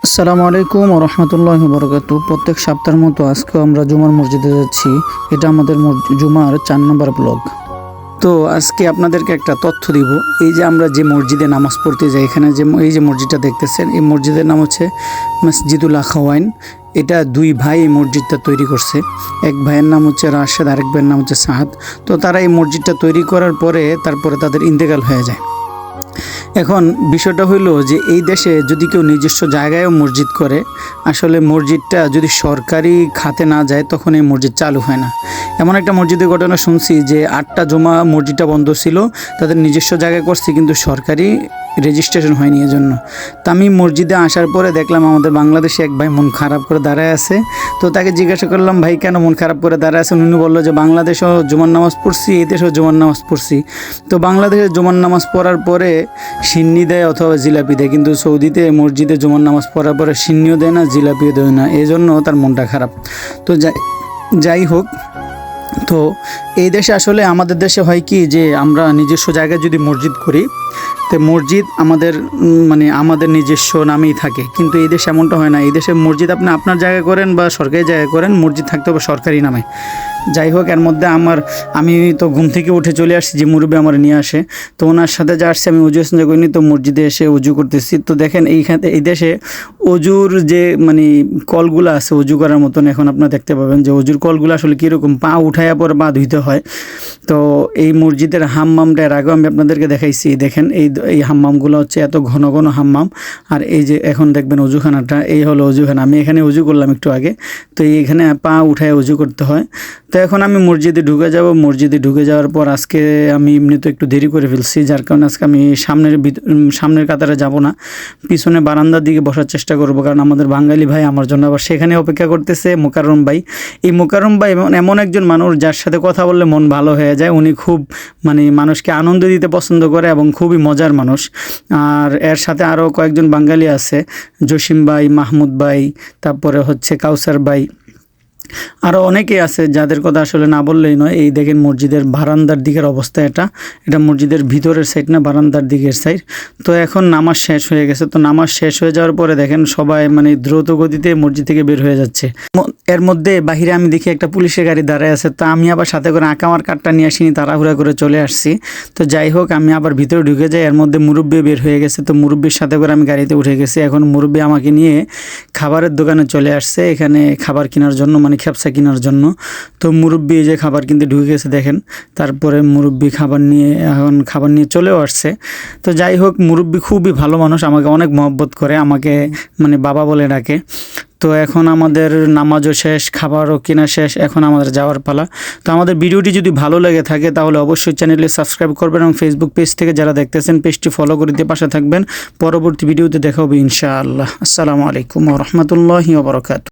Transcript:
আসসালামু আলাইকুম ওয়া রাহমাতুল্লাহি ওয়া বারাকাতুহু। প্রত্যেক সপ্তাহের মতো আজকেও আমরা জুমার মসজিদে যাচ্ছি। এটা আমাদের জুমার 4 নম্বর ব্লগ। তো আজকে আপনাদেরকে একটা তথ্য দিব। এই যে আমরা যে মসজিদে নামাজ পড়তে যাই, এখানে যে এই যে মসজিদটা দেখতেছেন, এই মসজিদের নাম হচ্ছে মসজিদুল আখাওয়াইন। এটা দুই ভাই এই মসজিদটা তৈরি করছে। এক ভাইয়ের নাম হচ্ছে রাশেদ, আরেক ভাইয়ের নাম হচ্ছে সাহাদ। তো তারা এই মসজিদটা তৈরি করার পরে তারপরে তাদের ইন্তেকাল হয়ে যায়। এখন বিষয়টা হইলো যে এই দেশে যদি কেউ নিজস্ব জায়গায়ও মসজিদ করে, আসলে মসজিদটা যদি সরকারি খাতে না যায় তখন এই মসজিদ চালু হয় না। এমন একটা মসজিদের ঘটনা শুনছি যে 8টা জমা মসজিদটা বন্ধ ছিল, তাদের নিজস্ব জায়গায় করছে কিন্তু সরকারি রেজিস্ট্রেশন হয়নি এজন্য। তো আমি মসজিদে আসার পরে দেখলাম আমাদের বাংলাদেশে এক ভাই মন খারাপ করে দাঁড়ায় আছে। তো তাকে জিজ্ঞাসা করলাম, ভাই কেন মন খারাপ করে দাঁড়ায় আছেন? উনি বললো যে বাংলাদেশেও জুমার নামাজ পড়ছি, এই দেশেও জুমার নামাজ পড়ছি। তো বাংলাদেশে জুমার নামাজ পড়ার পরে সিন্নি দেয় অথবা জিলাপি দেয়, কিন্তু সৌদিতে মসজিদে জুমার নামাজ পড়ার পরে সিন্নিও দেয় না, জিলাপিও দেয় না, এই জন্য তার মনটা খারাপ। তো যাই হোক, তো এই দেশে আসলে আমাদের দেশে হয় কি যে আমরা নিজস্ব জায়গায় যদি মসজিদ করি, তো মসজিদ আমাদের আমাদের নিজস্ব নামেই থাকে। কিন্তু এই দেশে এমনটা হয় না। এই দেশে মসজিদ আপনি আপনার জায়গায় করেন বা সরকারি জায়গায় করেন, মসজিদ থাকতে হবে সরকারি নামে। যাই হোক, এর মধ্যে আমি তো ঘুম থেকে উঠে চলে আসছি, যে মুরব্বী আমার নিয়ে আসে। তো ওনার সাথে যা আসছে, আমি উজু স্নান করিনি, তো মসজিদে এসে উজু করতেছি। তো দেখেন এই দেশে অজুর যে কলগুলো আছে উজু করার মতন, এখন আপনারা দেখতে পাবেন যে অজুর কলগুলো আসলে কীরকম, পা উঠাইয়া পর পা ধুইতে হয়। তো এই মসজিদের হাম্মামটা এর আগেও আমি আপনাদেরকে দেখাইছি। দেখেন এই হাম্মামগুলো হচ্ছে এত ঘন ঘন হাম্মাম। আর এই যে এখন দেখবেন অজুখানাটা, এই হলো অজুখানা। আমি এখানে উজু করলাম একটু আগে। তো এইখানে পা উঠায় উজু করতে হয়। তো এখন আমি মসজিদে ঢুকে যাব। মসজিদে ঢুকে যাওয়ার পর আজকে আমি এমনি তো একটু দেরি করে ফেলছি, যার কারণে আজকে আমি সামনের কাতারে যাব না, পিছনে বারান্দার দিকে বসার চেষ্টা করব। কারণ আমাদের বাঙালি ভাই আমার জন্য আবার সেখানে অপেক্ষা করতেছে, মোকাররম ভাই। এই মোকাররম ভাই এমন একজন মানুষ যার সাথে কথা বললে মন ভালো হয়ে যায়। উনি খুব মানুষকে আনন্দ দিতে পছন্দ করে এবং খুবই মজার মানুষ। আর এর সাথে আরও কয়েকজন বাঙালি আছে, জসিম ভাই, মাহমুদ ভাই, তারপরে হচ্ছে কাউসার ভাই, আরও অনেকেই আছে যাদের কথা আসলে না বললেই নয়। এই দেখেন মসজিদের বারান্দার দিকের অবস্থা, এটা মসজিদের ভিতরের সাইড না, বারান্দার দিকের সাইড। তো এখন নামাজ শেষ হয়ে গেছে। তো নামাজ শেষ হয়ে যাওয়ার পরে দেখেন সবাই দ্রুত গতিতে মসজিদ থেকে বের হয়ে যাচ্ছে। এর মধ্যে বাহিরে আমি দেখি একটা পুলিশের গাড়ি দাঁড়ায় আছে। তো আমি আবার সাথে করে আঁকামার কার্ডটা নিয়ে আসিনি, তাড়াহুড়া করে চলে আসছি। তো যাই হোক, আমি আবার ভিতরে ঢুকে যাই। এর মধ্যে মুরব্বি বের হয়ে গেছে। তো মুরব্বির সাথে করে আমি গাড়িতে উঠে গেছি। এখন মুরব্বি আমাকে নিয়ে খাবারের দোকানে চলে আসছে, এখানে খাবার কেনার জন্য, খেপসা কেনার জন্য। তো মুরব্বি এই যে খাবার কিনতে ঢুকে গেছে দেখেন। তারপরে মুরব্বি খাবার নিয়ে চলেও আসছে। তো যাই হোক, মুরব্বি খুবই ভালো মানুষ, আমাকে অনেক মহব্বত করে, আমাকে বাবা বলে ডাকে। তো এখন আমাদের নামাজও শেষ, খাবারও কেনা শেষ, এখন আমাদের যাওয়ার পালা। তো আমাদের ভিডিওটি যদি ভালো লেগে থাকে তাহলে অবশ্যই চ্যানেলে সাবস্ক্রাইব করবেন এবং ফেসবুক পেজ থেকে যারা দেখতেছেন পেজটি ফলো করে দিয়ে পাশে থাকবেন। পরবর্তী ভিডিওতে দেখা হবে ইনশাআল্লাহ। আসসালামু আলাইকুম ওয়া রাহমাতুল্লাহি ওয়া বারাকাতুহু।